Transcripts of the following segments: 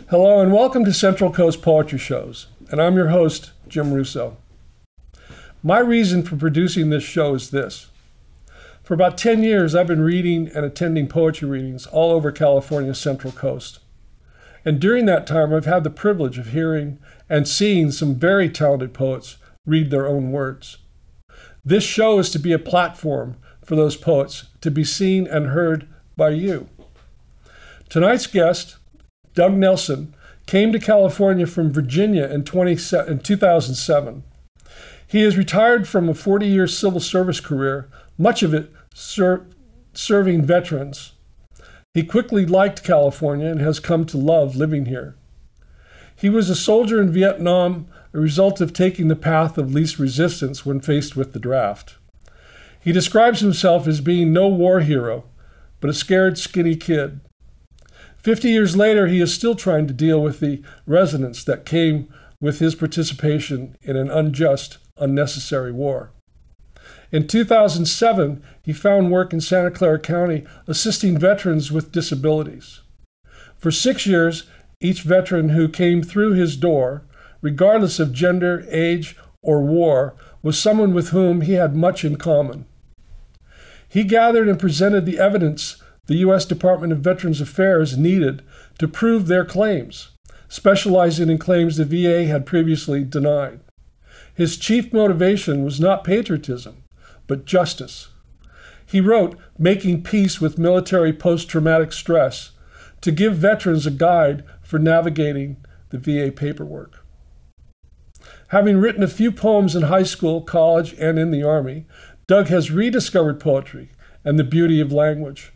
Hello and welcome to Central Coast Poetry Shows, and I'm your host, Jim Russo. My reason for producing this show is this. For about 10 years, I've been reading and attending poetry readings all over California's Central Coast. And during that time, I've had the privilege of hearing and seeing some very talented poets read their own words. This show is to be a platform for those poets to be seen and heard by you. Tonight's guest, Doug Nelson, came to California from Virginia in 2007. He is retired from a 40-year civil service career, much of it serving veterans. He quickly liked California and has come to love living here. He was a soldier in Vietnam, a result of taking the path of least resistance when faced with the draft. He describes himself as being no war hero, but a scared, skinny kid. 50 years later, he is still trying to deal with the resonance that came with his participation in an unjust, unnecessary war. In 2007, he found work in Santa Clara County assisting veterans with disabilities. For 6 years, each veteran who came through his door, regardless of gender, age, or war, was someone with whom he had much in common. He gathered and presented the evidence the U.S. Department of Veterans Affairs needed to prove their claims, specializing in claims the VA had previously denied. His chief motivation was not patriotism, but justice. He wrote Making Peace with Military Post-Traumatic Stress to give veterans a guide for navigating the VA paperwork. Having written a few poems in high school, college, and in the Army, Doug has rediscovered poetry and the beauty of language.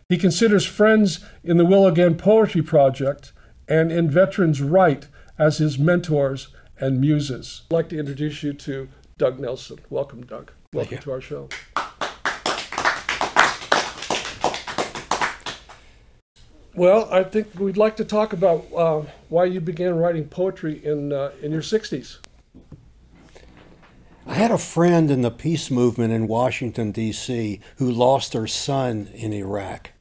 He considers friends in the Will Again Poetry Project and in Veterans Right as his mentors and muses. I'd like to introduce you to Doug Nelson. Welcome, Doug. Welcome to our show. Well, I think we'd like to talk about why you began writing poetry in your 60s. I had a friend in the peace movement in Washington, D.C., who lost her son in Iraq.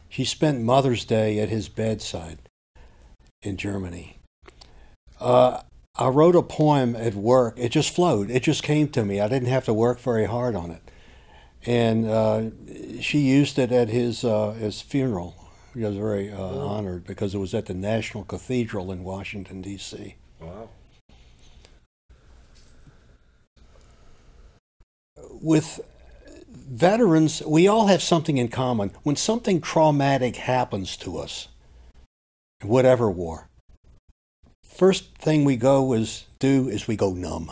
She spent Mother's Day at his bedside in Germany. I wrote a poem at work. It just flowed. It just came to me. I didn't have to work very hard on it. And she used it at his funeral. He was very honored because it was at the National Cathedral in Washington, D.C. Wow. With veterans, we all have something in common. When something traumatic happens to us, whatever war, first thing we do is we go numb.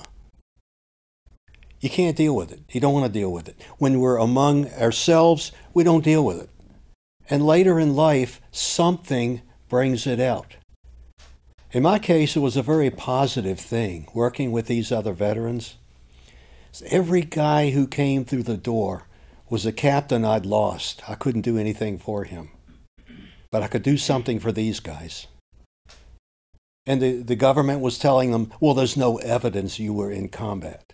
You can't deal with it. You don't want to deal with it. When we're among ourselves, we don't deal with it. And later in life, something brings it out. In my case, it was a very positive thing, working with these other veterans. Every guy who came through the door was a captain I'd lost. I couldn't do anything for him, but I could do something for these guys. And the government was telling them, well, there's no evidence you were in combat.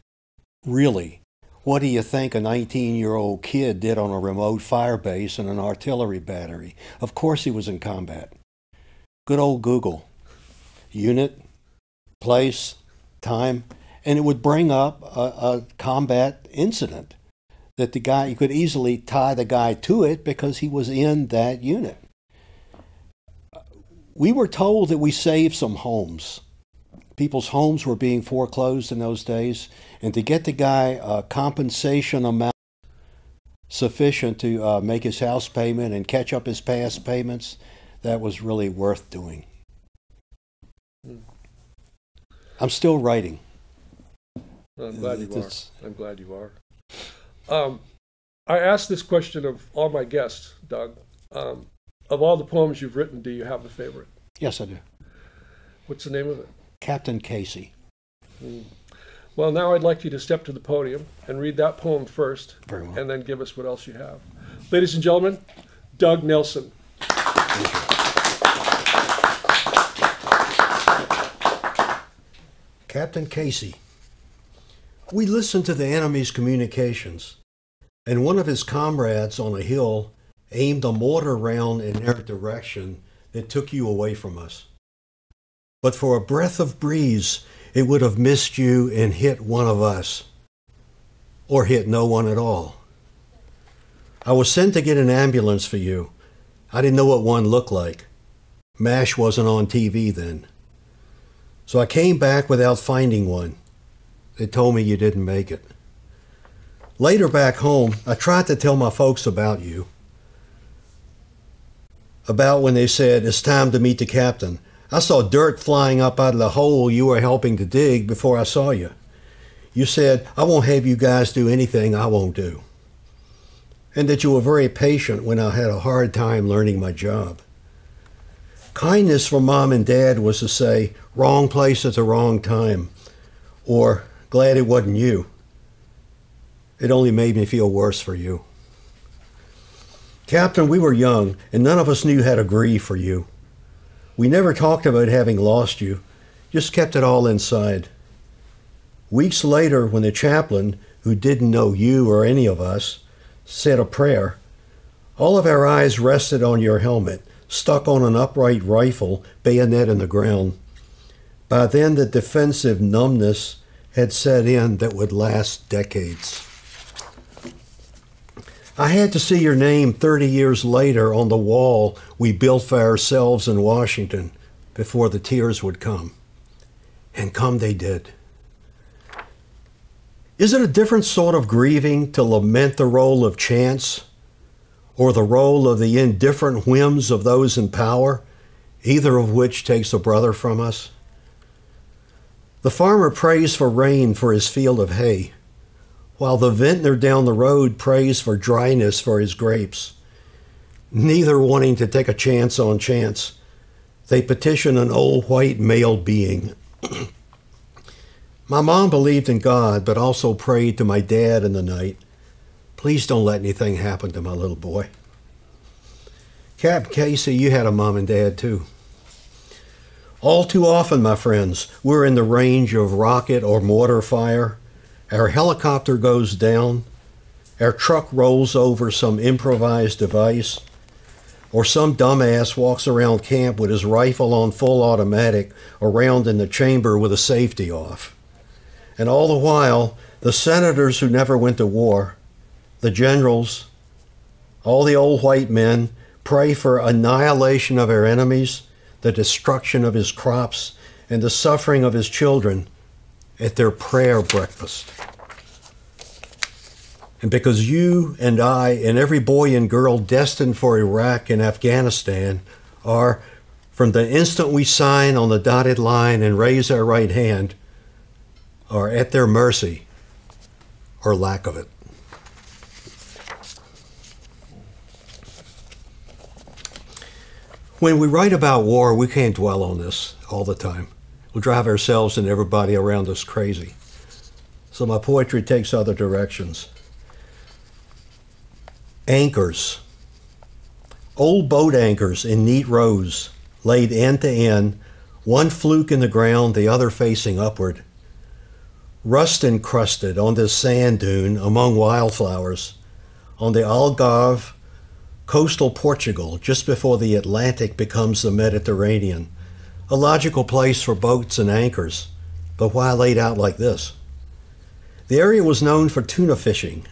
Really? What do you think a 19-year-old kid did on a remote fire base in an artillery battery? Of course he was in combat. Good old Google. Unit, place, time. And it would bring up a combat incident that the guy, you could easily tie the guy to it because he was in that unit. We were told that we saved some homes. People's homes were being foreclosed in those days. And to get the guy a compensation amount sufficient to make his house payment and catch up his past payments, that was really worth doing. I'm still writing. I'm glad you are. I'm glad you are. I asked this question of all my guests, Doug. Of all the poems you've written, do you have a favorite? Yes, I do. What's the name of it? Captain Casey. Well, now I'd like you to step to the podium and read that poem first, Very well. And then give us what else you have. Ladies and gentlemen, Doug Nelson. Captain Casey. We listened to the enemy's communications, and one of his comrades on a hill aimed a mortar round in their direction that took you away from us. But for a breath of breeze, it would have missed you and hit one of us, or hit no one at all. I was sent to get an ambulance for you. I didn't know what one looked like. MASH wasn't on TV then. So I came back without finding one. They told me you didn't make it. Later back home, I tried to tell my folks about you. About when they said, it's time to meet the captain. I saw dirt flying up out of the hole you were helping to dig before I saw you. You said, I won't have you guys do anything I won't do. And that you were very patient when I had a hard time learning my job. Kindness from Mom and Dad was to say, wrong place at the wrong time, or glad it wasn't you. It only made me feel worse for you. Captain, we were young, and none of us knew how to grieve for you. We never talked about having lost you, just kept it all inside. Weeks later, when the chaplain, who didn't know you or any of us, said a prayer, all of our eyes rested on your helmet, stuck on an upright rifle, bayonet in the ground. By then, the defensive numbness had set in that would last decades. I had to see your name 30 years later on the wall we built for ourselves in Washington before the tears would come. And come they did. Is it a different sort of grieving to lament the role of chance or the role of the indifferent whims of those in power, either of which takes a brother from us? The farmer prays for rain for his field of hay, while the vintner down the road prays for dryness for his grapes. Neither wanting to take a chance on chance, they petition an old white male being. My mom believed in God, but also prayed to my dad in the night, please don't let anything happen to my little boy. Captain Casey, you had a mom and dad too. All too often, my friends, we're in the range of rocket or mortar fire. Our helicopter goes down. Our truck rolls over some improvised device. Or some dumbass walks around camp with his rifle on full automatic around in the chamber with a safety off. And all the while, the senators who never went to war, the generals, all the old white men pray for annihilation of our enemies, the destruction of his crops, and the suffering of his children at their prayer breakfast. And because you and I and every boy and girl destined for Iraq and Afghanistan are, from the instant we sign on the dotted line and raise our right hand, are at their mercy or lack of it. When we write about war, we can't dwell on this all the time. We'll drive ourselves and everybody around us crazy. So my poetry takes other directions. Anchors. Old boat anchors in neat rows, laid end to end, one fluke in the ground, the other facing upward. Rust encrusted on this sand dune among wildflowers, on the Algarve, coastal Portugal, just before the Atlantic becomes the Mediterranean. A logical place for boats and anchors, but why laid out like this? The area was known for tuna fishing.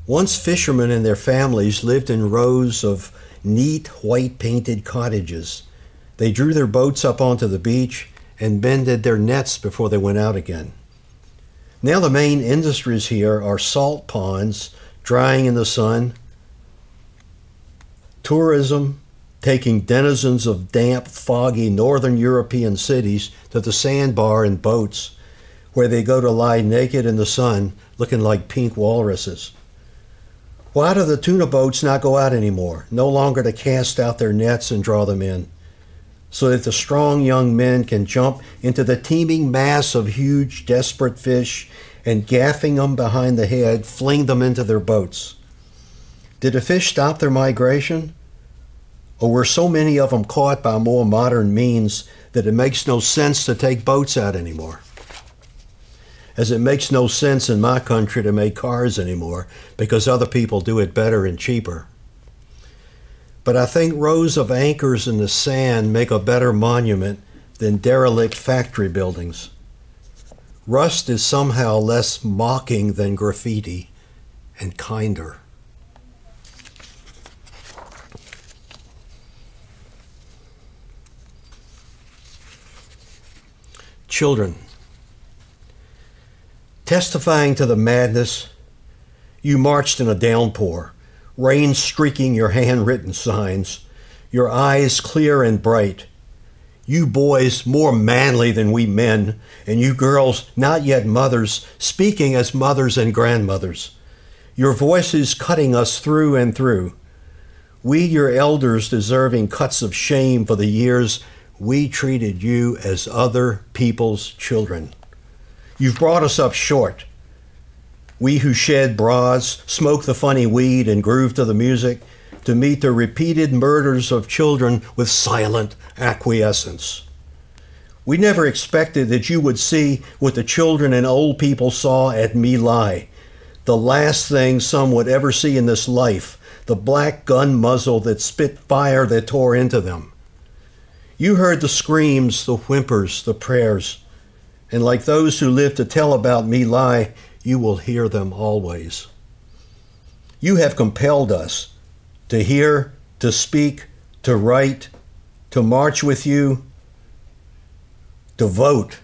Once fishermen and their families lived in rows of neat white painted cottages. They drew their boats up onto the beach and mended their nets before they went out again. Now the main industries here are salt ponds drying in the sun, tourism, taking denizens of damp, foggy northern European cities to the sandbar in boats, where they go to lie naked in the sun looking like pink walruses. Why do the tuna boats not go out anymore, no longer to cast out their nets and draw them in, so that the strong young men can jump into the teeming mass of huge, desperate fish and, gaffing them behind the head, fling them into their boats? Did the fish stop their migration? Or were so many of them caught by more modern means that it makes no sense to take boats out anymore? As it makes no sense in my country to make cars anymore because other people do it better and cheaper. but I think rows of anchors in the sand make a better monument than derelict factory buildings. Rust is somehow less mocking than graffiti and kinder. Children, testifying to the madness, you marched in a downpour, rain streaking your handwritten signs, your eyes clear and bright. You boys more manly than we men, and you girls not yet mothers, speaking as mothers and grandmothers. Your voices cutting us through and through. We, your elders, deserving cuts of shame for the years we treated you as other people's children. You've brought us up short. We who shed bras, smoke the funny weed, and groove to the music, to meet the repeated murders of children with silent acquiescence. We never expected that you would see what the children and old people saw at My Lai, the last thing some would ever see in this life, the black gun muzzle that spit fire that tore into them. You heard the screams, the whimpers, the prayers, and like those who live to tell about My Lai, you will hear them always. You have compelled us to hear, to speak, to write, to march with you, to vote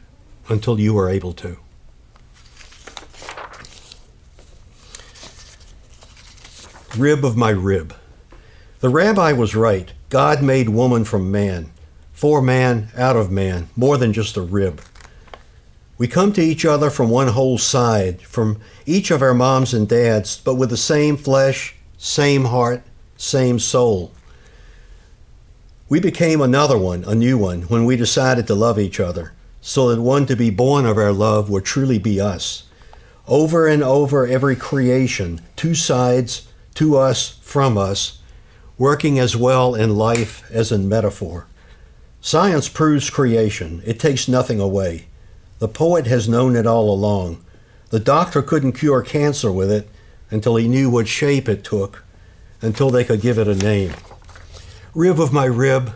until you are able to. Rib of my rib. The rabbi was right. God made woman from man, for man, out of man, more than just a rib. We come to each other from one whole side, from each of our moms and dads, but with the same flesh, same heart, same soul. We became another one, a new one, when we decided to love each other, so that one to be born of our love would truly be us. Over and over every creation, two sides, to us, from us, working as well in life as in metaphor. Science proves creation. It takes nothing away. The poet has known it all along. The doctor couldn't cure cancer with it until he knew what shape it took, until they could give it a name. Rib of my rib,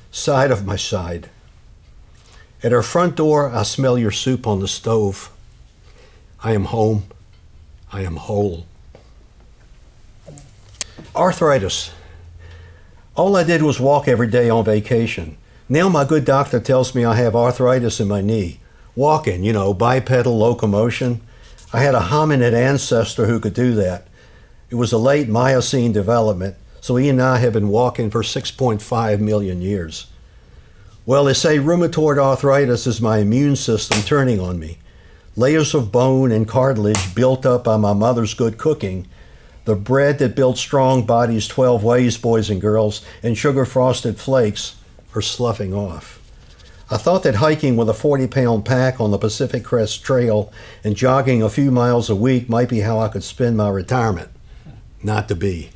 side of my side. At our front door, I smell your soup on the stove. I am home. I am whole. Arthritis. All I did was walk every day on vacation. Now my good doctor tells me I have arthritis in my knee. Walking, bipedal locomotion. I had a hominid ancestor who could do that. It was a late Miocene development, so he and I have been walking for 6.5 million years. Well, they say rheumatoid arthritis is my immune system turning on me. Layers of bone and cartilage built up by my mother's good cooking, the bread that built strong bodies 12 ways, boys and girls, and sugar-frosted flakes are sloughing off. I thought that hiking with a 40-pound pack on the Pacific Crest Trail and jogging a few miles a week might be how I could spend my retirement. Not to be.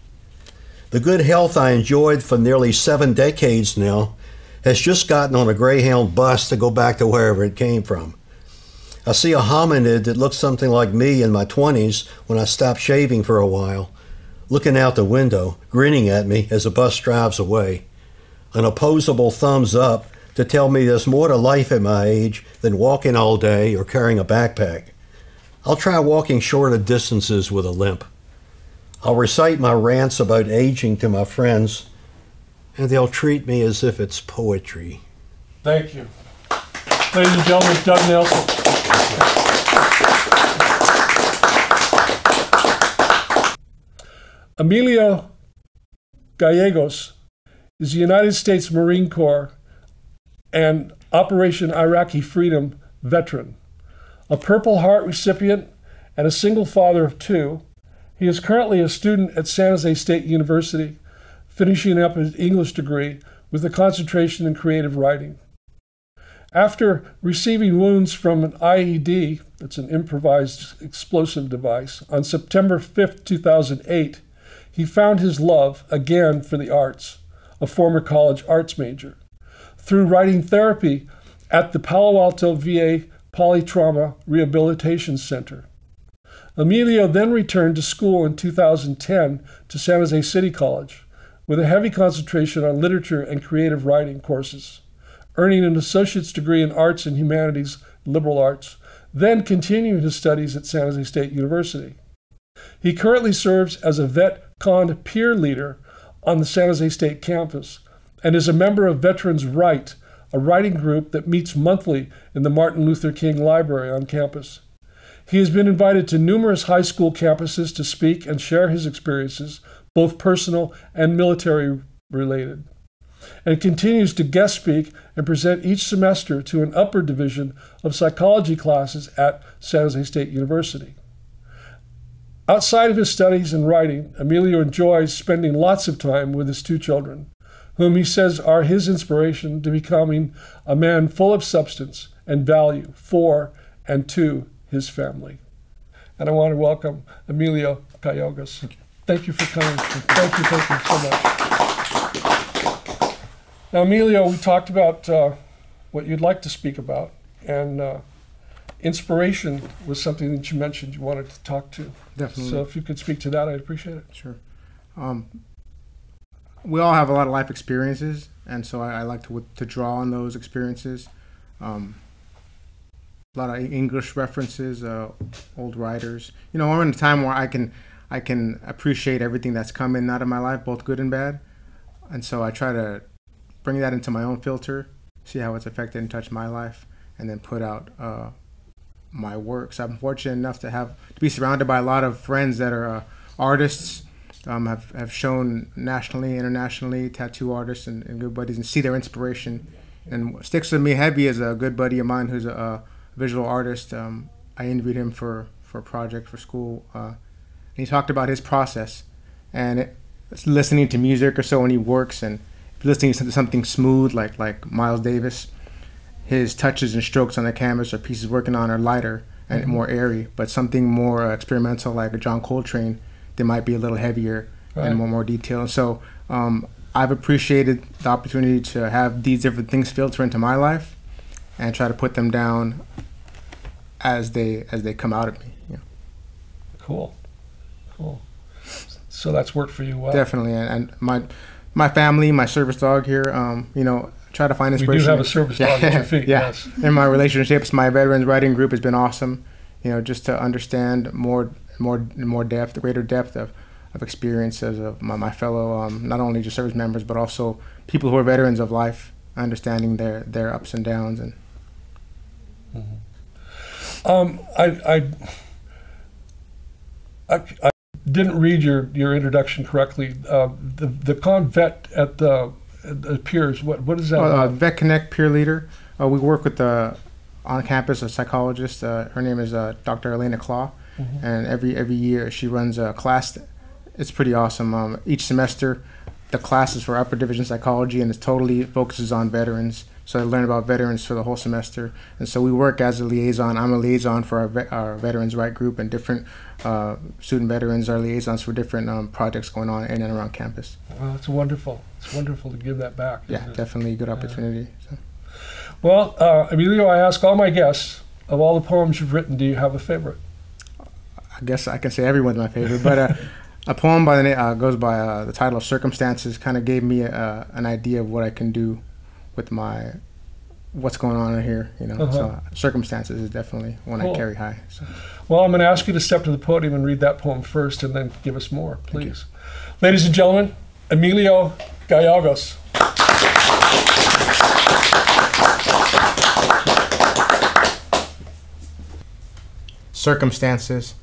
The good health I enjoyed for nearly 7 decades now has just gotten on a Greyhound bus to go back to wherever it came from. I see a hominid that looks something like me in my 20s when I stopped shaving for a while, looking out the window, grinning at me as the bus drives away. An opposable thumbs up to tell me there's more to life at my age than walking all day or carrying a backpack. I'll try walking shorter distances with a limp. I'll recite my rants about aging to my friends, and they'll treat me as if it's poetry. Thank you. Ladies and gentlemen, Doug Nelson. Emilio Gallegos is a United States Marine Corps and Operation Iraqi Freedom veteran, a Purple Heart recipient, and a single father of 2. He is currently a student at San Jose State University, finishing up his English degree with a concentration in creative writing. After receiving wounds from an IED, that's an improvised explosive device, on September 5, 2008, he found his love again for the arts, a former college arts major, through writing therapy at the Palo Alto VA Polytrauma Rehabilitation Center. Emilio then returned to school in 2010 to San Jose City College, with a heavy concentration on literature and creative writing courses, earning an associate's degree in arts and humanities, liberal arts, then continuing his studies at San Jose State University. He currently serves as a VetCon peer leader on the San Jose State campus and is a member of Veterans Write, a writing group that meets monthly in the Martin Luther King Library on campus. He has been invited to numerous high school campuses to speak and share his experiences, both personal and military related, and continues to guest speak and present each semester to an upper division of psychology classes at San Jose State University. Outside of his studies and writing, Emilio enjoys spending lots of time with his two children, whom he says are his inspiration to becoming a man full of substance and value for and to his family. And I want to welcome Emilio Gallegos. Thank you for coming. Thank you so much. Now, Emilio, we talked about what you'd like to speak about, and inspiration was something that you mentioned you wanted to talk to. Definitely. So if you could speak to that, I'd appreciate it. Sure. We all have a lot of life experiences, and so I like to draw on those experiences. A lot of English references, old writers. You know, we're in a time where I can appreciate everything that's come in out of my life, both good and bad, and so I try to bring that into my own filter, see how it's affected and touched my life, and then put out my works. I'm fortunate enough to be surrounded by a lot of friends that are artists, have shown nationally, internationally, tattoo artists and good buddies, and see their inspiration. And what sticks with me heavy is a good buddy of mine who's a visual artist. I interviewed him for a project for school, and he talked about his process and listening to music or so when he works, and listening to something smooth like Miles Davis. His touches and strokes on the canvas or pieces working on are lighter and more airy, but something more experimental like a John Coltrane, they might be a little heavier and more detailed. So I've appreciated the opportunity to have these different things filter into my life and try to put them down as they come out of me. You know. Cool. So that's worked for you well. Definitely, and my family, my service dog here, you know, try to find inspiration. We do have a service dog at your feet, yes. In my relationships, my veterans writing group has been awesome, you know, just to understand more depth, greater depth of experiences of my fellow, not only just service members, but also people who are veterans of life, understanding their ups and downs. And I didn't read your introduction correctly. The convet at the peers, what is that? Vet Connect peer leader. We work with on campus a psychologist. Her name is Dr. Elena Claw, and every year she runs a class. It's pretty awesome. Each semester, the class is for upper division psychology, and it totally focuses on veterans. So I learn about veterans for the whole semester, and so we work as a liaison. I'm a liaison for our Veterans Right group, and different student veterans are liaisons for different projects going on in and around campus. Well, it's wonderful. It's wonderful to give that back. Yeah, definitely a good opportunity. So. Well, Emilio, I ask all my guests, of all the poems you've written, do you have a favorite? I guess I can say everyone's my favorite, but a poem by the name goes by the title of Circumstances. Kind of gave me an idea of what I can do with what's going on here, you know. So Circumstances is definitely one I carry high. So. Well, I'm going to ask you to step to the podium and read that poem first, and then give us more, please. Ladies and gentlemen, Emilio Gallegos. Circumstances.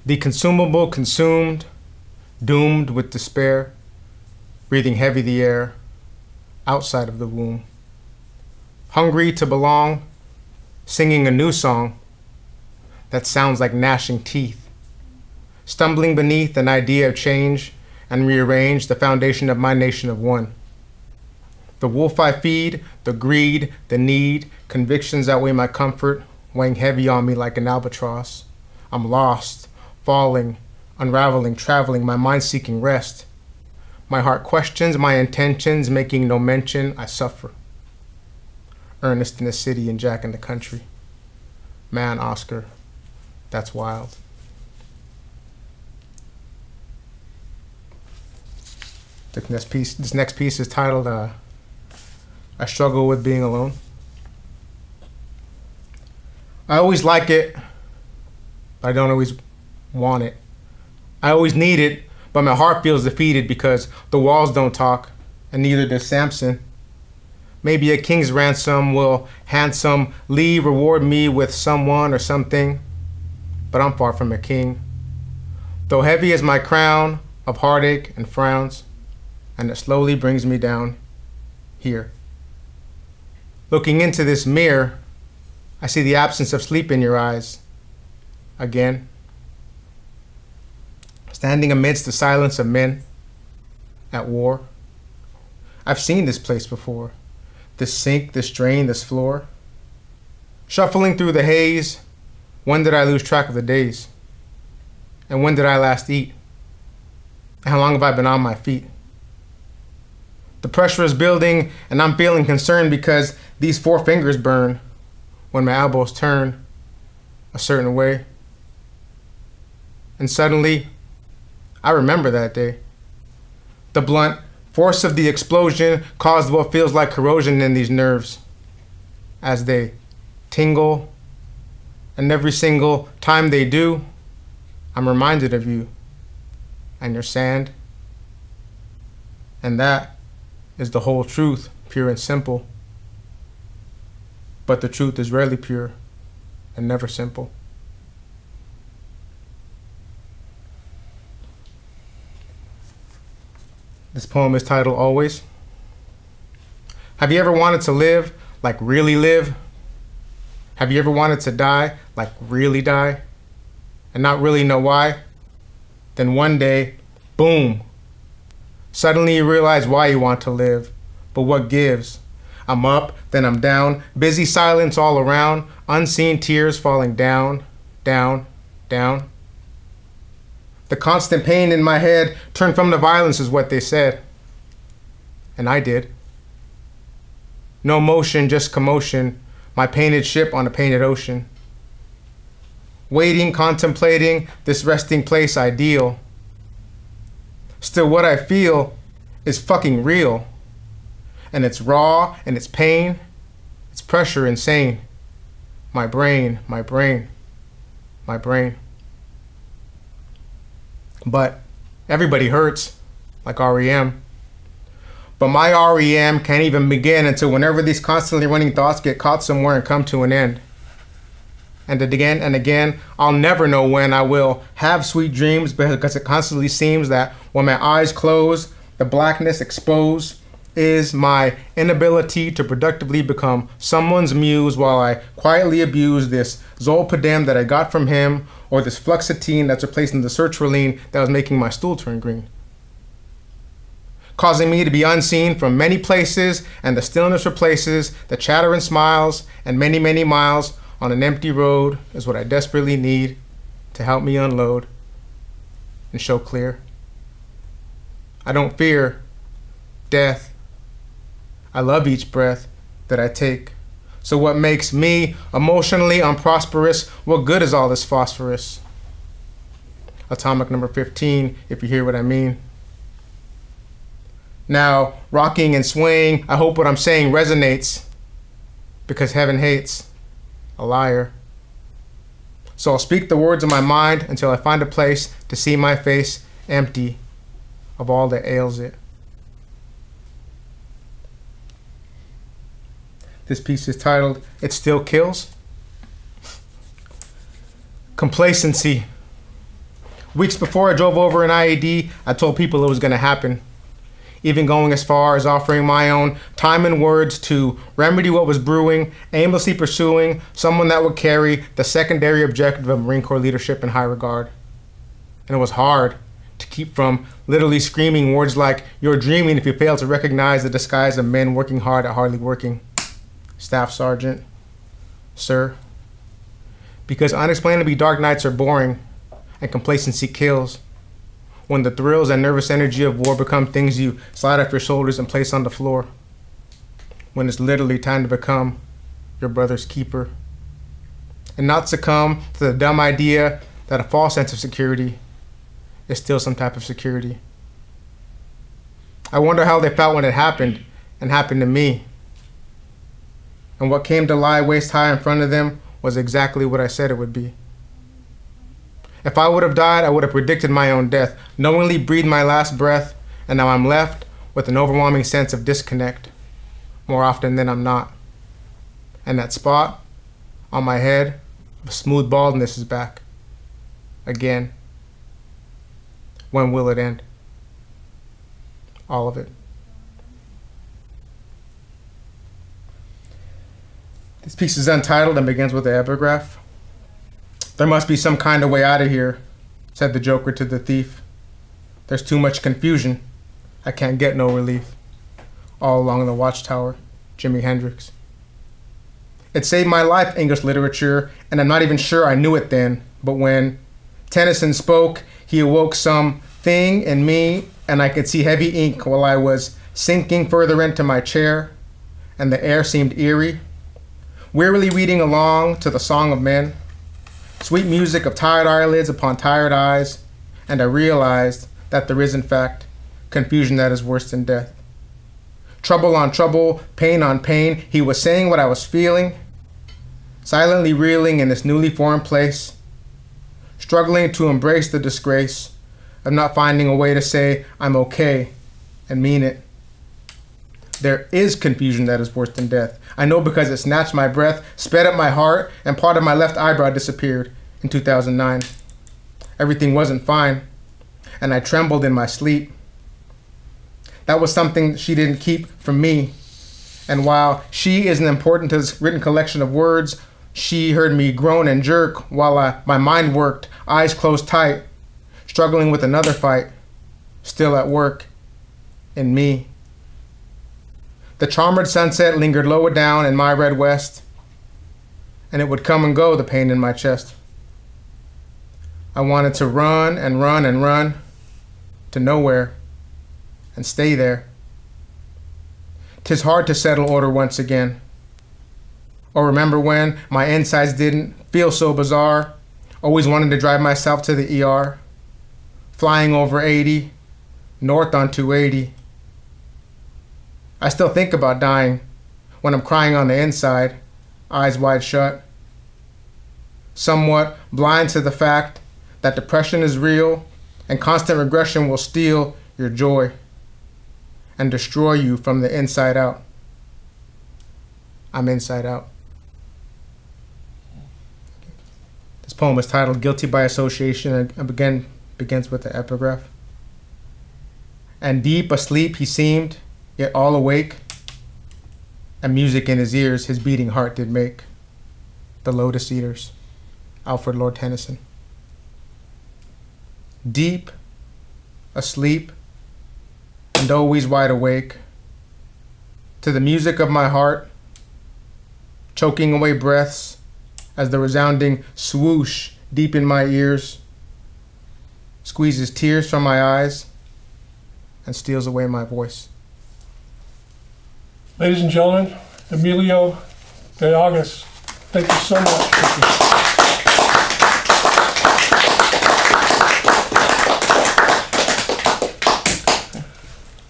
The consumable consumed, doomed with despair, breathing heavy the air, outside of the womb. Hungry to belong, singing a new song that sounds like gnashing teeth. Stumbling beneath an idea of change and rearrange the foundation of my nation of one. The wolf I feed, the greed, the need, convictions outweigh my comfort, weighing heavy on me like an albatross. I'm lost, falling, unraveling, traveling, my mind seeking rest. My heart questions my intentions, making no mention, I suffer. Ernest in the city and Jack in the country. Man, Oscar, that's wild. This next piece is titled I Struggle with Being Alone. I always like it, but I don't always want it. I always need it, but my heart feels defeated because the walls don't talk, and neither does Samson. Maybe a king's ransom will handsomely reward me with someone or something, but I'm far from a king. Though heavy is my crown of heartache and frowns, and it slowly brings me down here. Looking into this mirror, I see the absence of sleep in your eyes again. Standing amidst the silence of men at war. I've seen this place before. This sink, this drain, this floor. Shuffling through the haze, when did I lose track of the days? And when did I last eat? And how long have I been on my feet? The pressure is building, and I'm feeling concerned because these 4 fingers burn when my elbows turn a certain way. And suddenly, I remember that day. The blunt force of the explosion caused what feels like corrosion in these nerves as they tingle, and every single time they do, I'm reminded of you and your sand. And that is the whole truth, pure and simple. But the truth is rarely pure and never simple. This poem is titled Always. Have you ever wanted to live, like really live? Have you ever wanted to die, like really die, and not really know why? Then one day, boom, suddenly you realize why you want to live, but what gives? I'm up, then I'm down, busy silence all around, unseen tears falling down, down, down. The constant pain in my head turned from the violence is what they said. And I did. No motion, just commotion, my painted ship on a painted ocean. Waiting, contemplating this resting place ideal. Still what I feel is fucking real. And it's raw, and it's pain, it's pressure insane. My brain, my brain, my brain. But everybody hurts, like REM. But my REM can't even begin until whenever these constantly running thoughts get caught somewhere and come to an end. And again, I'll never know when I will have sweet dreams because it constantly seems that when my eyes close, the blackness exposed is my inability to productively become someone's muse while I quietly abuse this zolpidem that I got from him or this fluoxetine that's replacing the sertraline that was making my stool turn green. Causing me to be unseen from many places, and the stillness replaces the chatter and smiles, and many, many miles on an empty road is what I desperately need to help me unload and show clear. I don't fear death. I love each breath that I take. So what makes me emotionally unprosperous? What good is all this phosphorus? Atomic number 15, if you hear what I mean. Now, rocking and swaying, I hope what I'm saying resonates, because heaven hates a liar. So I'll speak the words of my mind until I find a place to see my face empty of all that ails it. This piece is titled, It Still Kills. Complacency. Weeks before I drove over an IED, I told people it was going to happen. Even going as far as offering my own time and words to remedy what was brewing, aimlessly pursuing someone that would carry the secondary objective of Marine Corps leadership in high regard. And it was hard to keep from literally screaming words like, "You're dreaming if you fail to recognize the disguise of men working hard at hardly working." Staff Sergeant, sir. Because unexplainably dark nights are boring and complacency kills. When the thrills and nervous energy of war become things you slide off your shoulders and place on the floor. When it's literally time to become your brother's keeper. And not succumb to the dumb idea that a false sense of security is still some type of security. I wonder how they felt when it happened, and happened to me. And what came to lie waist high in front of them was exactly what I said it would be. If I would have died, I would have predicted my own death, knowingly breathed my last breath, and now I'm left with an overwhelming sense of disconnect, more often than I'm not. And that spot on my head of smooth baldness is back. Again. When will it end? All of it. This piece is untitled and begins with the epigraph. There must be some kind of way out of here, said the Joker to the thief. There's too much confusion. I can't get no relief. All along the watchtower, Jimi Hendrix. It saved my life, English literature, and I'm not even sure I knew it then. But when Tennyson spoke, he awoke something in me, and I could see heavy ink while I was sinking further into my chair, and the air seemed eerie. Wearily reading along to the song of men, sweet music of tired eyelids upon tired eyes, and I realized that there is, in fact, confusion that is worse than death. Trouble on trouble, pain on pain, he was saying what I was feeling, silently reeling in this newly formed place, struggling to embrace the disgrace of not finding a way to say I'm okay and mean it. There is confusion that is worse than death. I know because it snatched my breath, sped up my heart, and part of my left eyebrow disappeared in 2009. Everything wasn't fine, and I trembled in my sleep. That was something she didn't keep from me. And while she isn't important to this written collection of words, she heard me groan and jerk while my mind worked, eyes closed tight, struggling with another fight, still at work in me. The charmed sunset lingered lower down in my red west, and it would come and go, the pain in my chest. I wanted to run and run and run to nowhere and stay there. 'Tis hard to settle order once again, or remember when my insides didn't feel so bizarre, always wanted to drive myself to the ER, flying over 80, north on 280. I still think about dying when I'm crying on the inside, eyes wide shut. Somewhat blind to the fact that depression is real and constant regression will steal your joy and destroy you from the inside out. I'm inside out. This poem is titled Guilty by Association and again begins with the epigraph. And deep asleep he seemed, yet all awake, and music in his ears his beating heart did make. The Lotus Eaters, Alfred Lord Tennyson. Deep, asleep, and always wide awake, to the music of my heart, choking away breaths as the resounding swoosh deep in my ears squeezes tears from my eyes and steals away my voice. Ladies and gentlemen, Emilio Gallegos, thank you so much.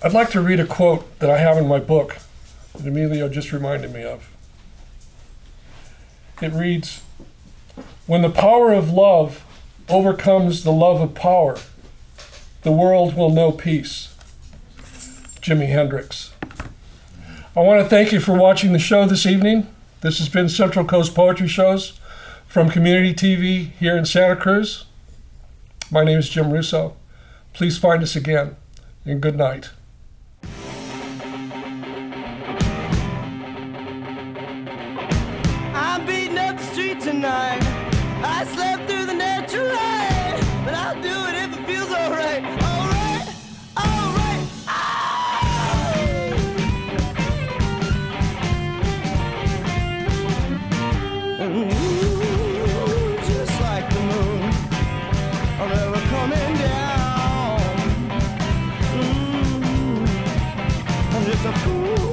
I'd like to read a quote that I have in my book that Emilio just reminded me of. It reads, "When the power of love overcomes the love of power, the world will know peace." Jimi Hendrix. I want to thank you for watching the show this evening. This has been Central Coast Poetry Shows from Community TV here in Santa Cruz. My name is Jim Russo. Please find us again, and good night. I'm beating up the street tonight. I slept through the natural light, but I'll do it if it feels alright. Alright, alright. Ooh, just like the moon, I'm never coming down. I'm just a fool.